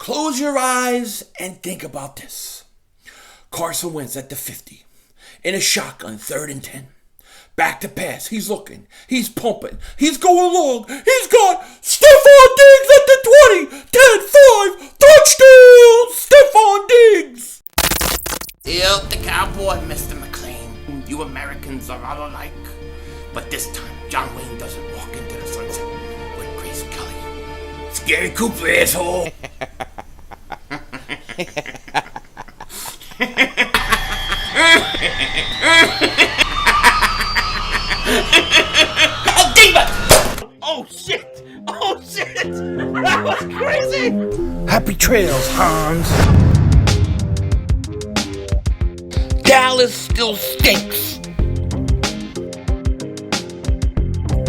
Close your eyes and think about this. Carson Wentz at the 50. In a shotgun, 3rd and 10. Back to pass. He's looking. He's pumping. He's going long. He's got Stefon Diggs at the 20. 10-5. Touchdown! Stefon Diggs! Still the cowboy, Mr. McLean. You Americans are all alike. But this time, John Wayne doesn't walk into the sunset with Grace Kelly. Scary Cooper, asshole! Oh, Diva! Oh shit! Oh shit! That was crazy! Happy trails, Hans. Dallas still stinks.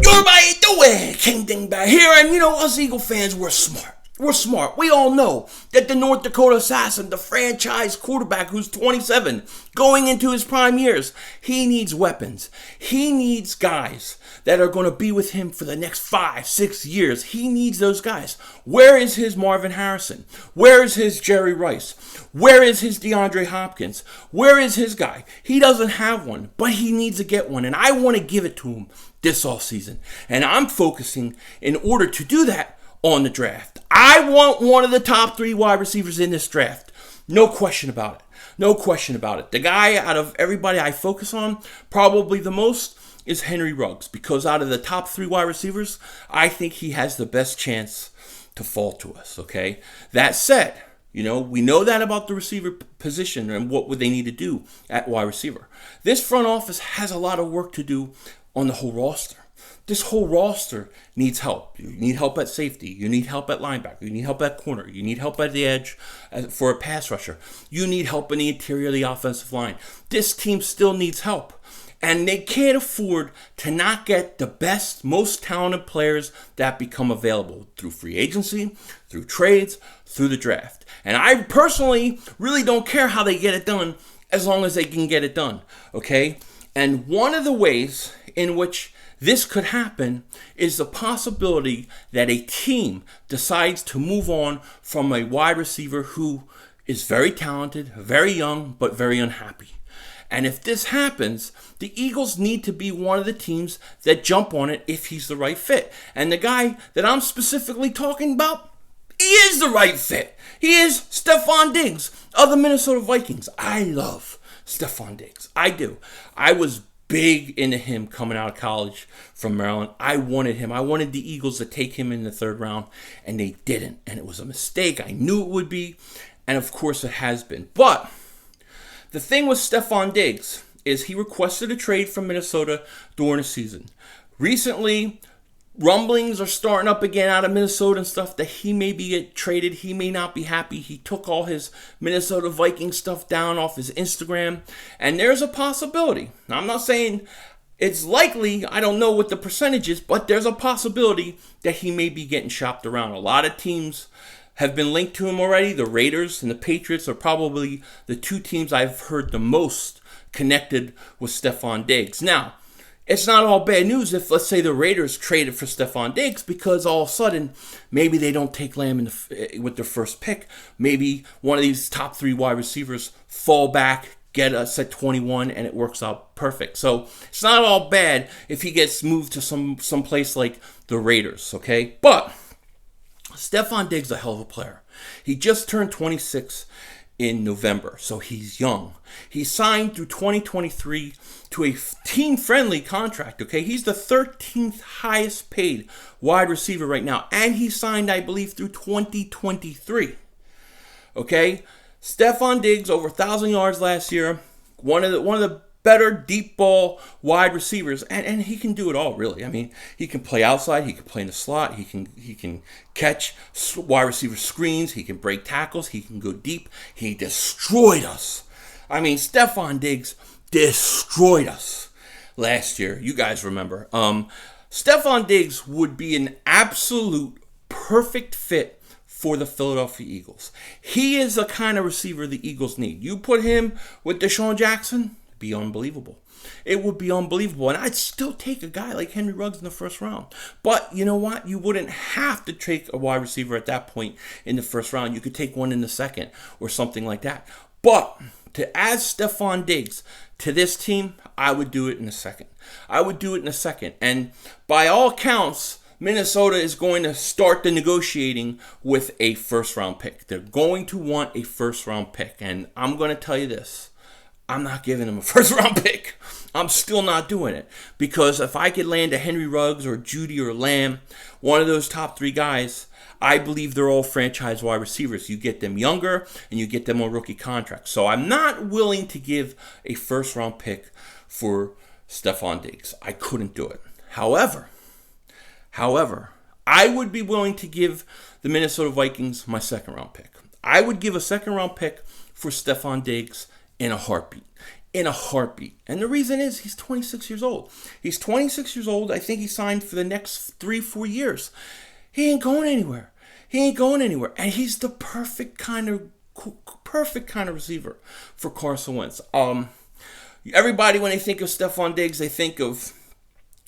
You're by the way, King Dingbat here, and you know, us Eagle fans, we're smart. We're smart. We all know that the North Dakota Assassin, the franchise quarterback who's 27, going into his prime years, he needs weapons. He needs guys that are going to be with him for the next 5-6 years. He needs those guys. Where is his Marvin Harrison? Where is his Jerry Rice? Where is his DeAndre Hopkins? Where is his guy? He doesn't have one, but he needs to get one, and I want to give it to him this offseason. And I'm focusing, in order to do that, on the draft. I want one of the top 3 wide receivers in this draft. No question about it. No question about it. The guy out of everybody I focus on, probably the most, is Henry Ruggs. Because out of the top 3 wide receivers, I think he has the best chance to fall to us, okay? That said, you know, we know that about the receiver position and what would they need to do at wide receiver. This front office has a lot of work to do on the whole roster. This whole roster needs help. You need help at safety. You need help at linebacker. You need help at corner. You need help at the edge for a pass rusher. You need help in the interior of the offensive line. This team still needs help. And they can't afford to not get the best, most talented players that become available through free agency, through trades, through the draft. And I personally really don't care how they get it done as long as they can get it done. Okay? And one of the ways in which this could happen is the possibility that a team decides to move on from a wide receiver who is very talented, very young, but very unhappy. And if this happens, the Eagles need to be one of the teams that jump on it if he's the right fit. And the guy that I'm specifically talking about, he is the right fit. He is Stefon Diggs of the Minnesota Vikings. I love Stefon Diggs. I do. I was big into him coming out of college from Maryland. I wanted him. I wanted the Eagles to take him in the 3rd round, and they didn't. And it was a mistake. I knew it would be, and of course it has been. But the thing with Stefon Diggs is he requested a trade from Minnesota during the season. Recently, rumblings are starting up again out of Minnesota and stuff that he may be get traded. He may not be happy. He took all his Minnesota Vikings stuff down off his Instagram. And there's a possibility. Now, I'm not saying it's likely. I don't know what the percentage is. But there's a possibility that he may be getting shopped around. A lot of teams have been linked to him already. The Raiders and the Patriots are probably the 2 teams I've heard the most connected with Stefon Diggs. Now, it's not all bad news if, let's say, the Raiders traded for Stefon Diggs, because all of a sudden, maybe they don't take Lamb with their first pick. Maybe one of these top 3 wide receivers fall back, get us at 21, and it works out perfect. So it's not all bad if he gets moved to some place like the Raiders, okay? But Stefon Diggs is a hell of a player. He just turned 26 in November, so he's young. He signed through 2023 to a team-friendly contract, okay? He's the 13th highest paid wide receiver right now, and he signed, I believe, through 2023, okay? Stefon Diggs, over 1,000 yards last year, one of the better deep ball wide receivers, and he can do it all, really. I mean, he can play outside, he can play in the slot, he can catch wide receiver screens, he can break tackles, he can go deep. He destroyed us. I mean, Stefon Diggs destroyed us last year. You guys remember. Stefon Diggs would be an absolute perfect fit for the Philadelphia Eagles. He is the kind of receiver the Eagles need. You put him with Deshaun Jackson, be unbelievable. It would be unbelievable. And I'd still take a guy like Henry Ruggs in the first round. But you know what? You wouldn't have to take a wide receiver at that point in the first round. You could take one in the second or something like that. But to add Stefon Diggs to this team, I would do it in a second. I would do it in a second. And by all accounts, Minnesota is going to start the negotiating with a first-round pick. They're going to want a first-round pick. And I'm going to tell you this. I'm not giving them a first-round pick. I'm still not doing it. Because if I could land a Henry Ruggs or Judy or Lamb, one of those top three guys, I believe they're all franchise wide receivers. You get them younger, and you get them on rookie contracts. So I'm not willing to give a first-round pick for Stefon Diggs. I couldn't do it. However, I would be willing to give the Minnesota Vikings my second-round pick. I would give a second-round pick for Stefon Diggs in a heartbeat. In a heartbeat. And the reason is he's 26 years old. He's 26 years old. I think he signed for the next 3-4 years. He ain't going anywhere. And he's the perfect kind of receiver for Carson Wentz. Everybody, when they think of Stefon Diggs, they think of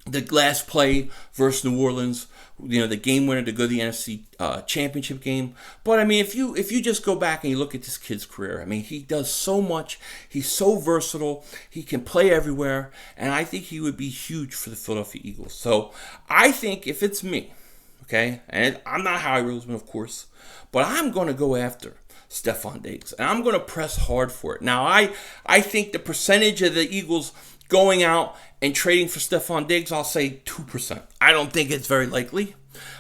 the last play versus New Orleans, the game winner to go to the NFC championship game. But I mean, if you just go back and you look at this kid's career, I mean, he does so much. He's so versatile. He can play everywhere, and I think he would be huge for the Philadelphia Eagles. So I think if it's me, okay, and I'm not Howie Roseman, of course, but I'm going to go after Stefon Diggs, and I'm going to press hard for it. Now, I think the percentage of the Eagles going out and trading for Stefon Diggs, I'll say 2%. I don't think it's very likely.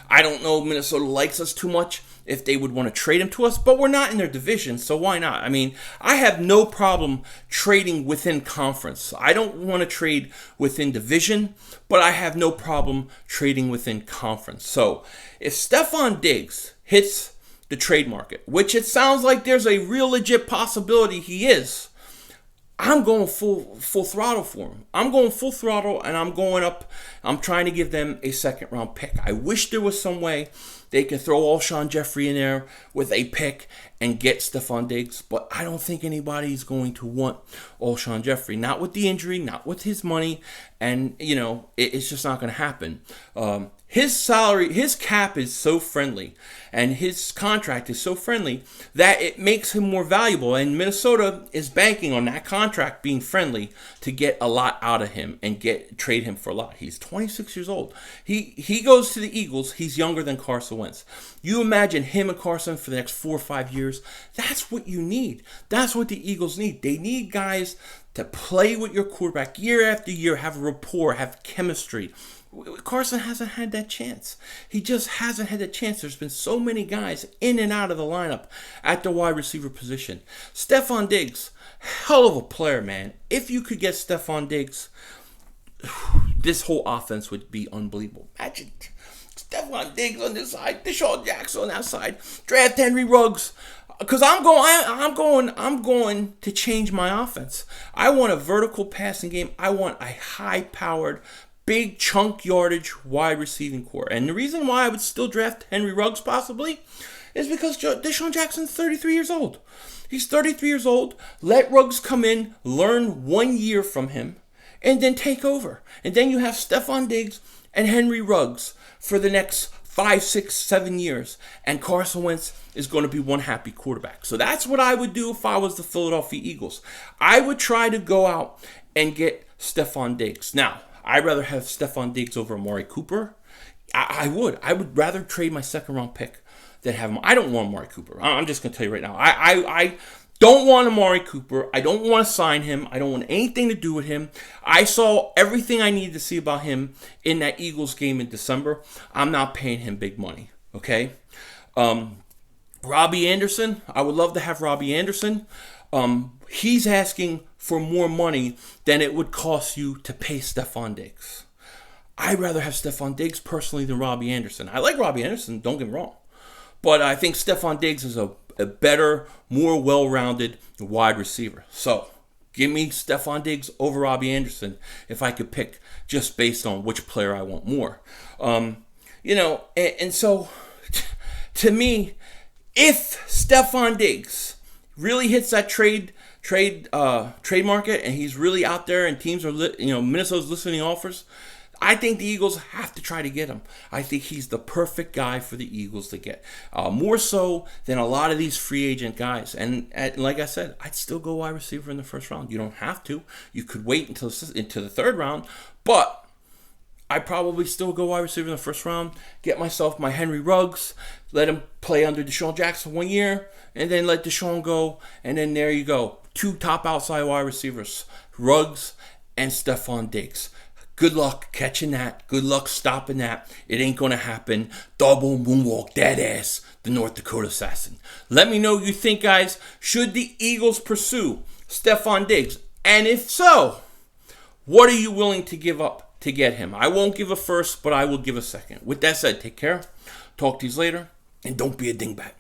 I don't know if Minnesota likes us too much if they would want to trade him to us, but we're not in their division, so why not? I mean, I have no problem trading within conference. I don't want to trade within division, but I have no problem trading within conference. So if Stefon Diggs hits the trade market, which it sounds like there's a real legit possibility he is, I'm going full throttle for him. I'm going full throttle, and I'm going up. I'm trying to give them a second-round pick. I wish there was some way they could throw Alshon Jeffrey in there with a pick and get Stefon Diggs, but I don't think anybody's going to want Alshon Jeffrey. Not with the injury, not with his money, and, it's just not going to happen. His salary, his cap is so friendly, and his contract is so friendly that it makes him more valuable. And Minnesota is banking on that contract being friendly to get a lot out of him and trade him for a lot. He's 26 years old. He goes to the Eagles. He's younger than Carson Wentz. You imagine him and Carson for the next 4 or 5 years. That's what you need. That's what the Eagles need. They need guys to play with your quarterback year after year, have rapport, have chemistry. Carson hasn't had that chance. He just hasn't had that chance. There's been so many guys in and out of the lineup at the wide receiver position. Stefon Diggs, hell of a player, man. If you could get Stefon Diggs, this whole offense would be unbelievable. Imagine Stefon Diggs on this side, Deshaun Jackson on that side, draft Henry Ruggs. Because I'm going to change my offense. I want a vertical passing game. I want a high-powered, big chunk yardage wide receiving core. And the reason why I would still draft Henry Ruggs possibly is because Deshaun Jackson's 33 years old. He's 33 years old. Let Ruggs come in, learn 1 year from him, and then take over. And then you have Stefon Diggs and Henry Ruggs for the next 5, 6, 7 years. And Carson Wentz is going to be one happy quarterback. So that's what I would do if I was the Philadelphia Eagles. I would try to go out and get Stefon Diggs. Now, I'd rather have Stefon Diggs over Amari Cooper. I would. I would rather trade my second-round pick than have him. I don't want Amari Cooper. I'm just going to tell you right now. I don't want Amari Cooper. I don't want to sign him. I don't want anything to do with him. I saw everything I needed to see about him in that Eagles game in December. I'm not paying him big money, okay? Robbie Anderson, I would love to have Robbie Anderson. He's asking for more money than it would cost you to pay Stefon Diggs. I'd rather have Stefon Diggs personally than Robbie Anderson. I like Robbie Anderson, don't get me wrong. But I think Stefon Diggs is a better, more well-rounded wide receiver. So, give me Stefon Diggs over Robbie Anderson if I could pick just based on which player I want more. And so, to me, if Stefon Diggs really hits that trade market, and he's really out there, and teams are Minnesota's listening offers, I think the Eagles have to try to get him. I think he's the perfect guy for the Eagles to get, more so than a lot of these free agent guys. And like I said, I'd still go wide receiver in the first round. You don't have to. You could wait into the third round, but I probably still go wide receiver in the first round, get myself my Henry Ruggs, let him play under Deshaun Jackson 1 year, and then let Deshaun go, and then there you go. 2 top outside wide receivers, Ruggs and Stefon Diggs. Good luck catching that. Good luck stopping that. It ain't going to happen. Double moonwalk that ass, the North Dakota Assassin. Let me know what you think, guys. Should the Eagles pursue Stefon Diggs? And if so, what are you willing to give up to get him? I won't give a first, but I will give a second. With that said, take care. Talk to you later. And don't be a dingbat.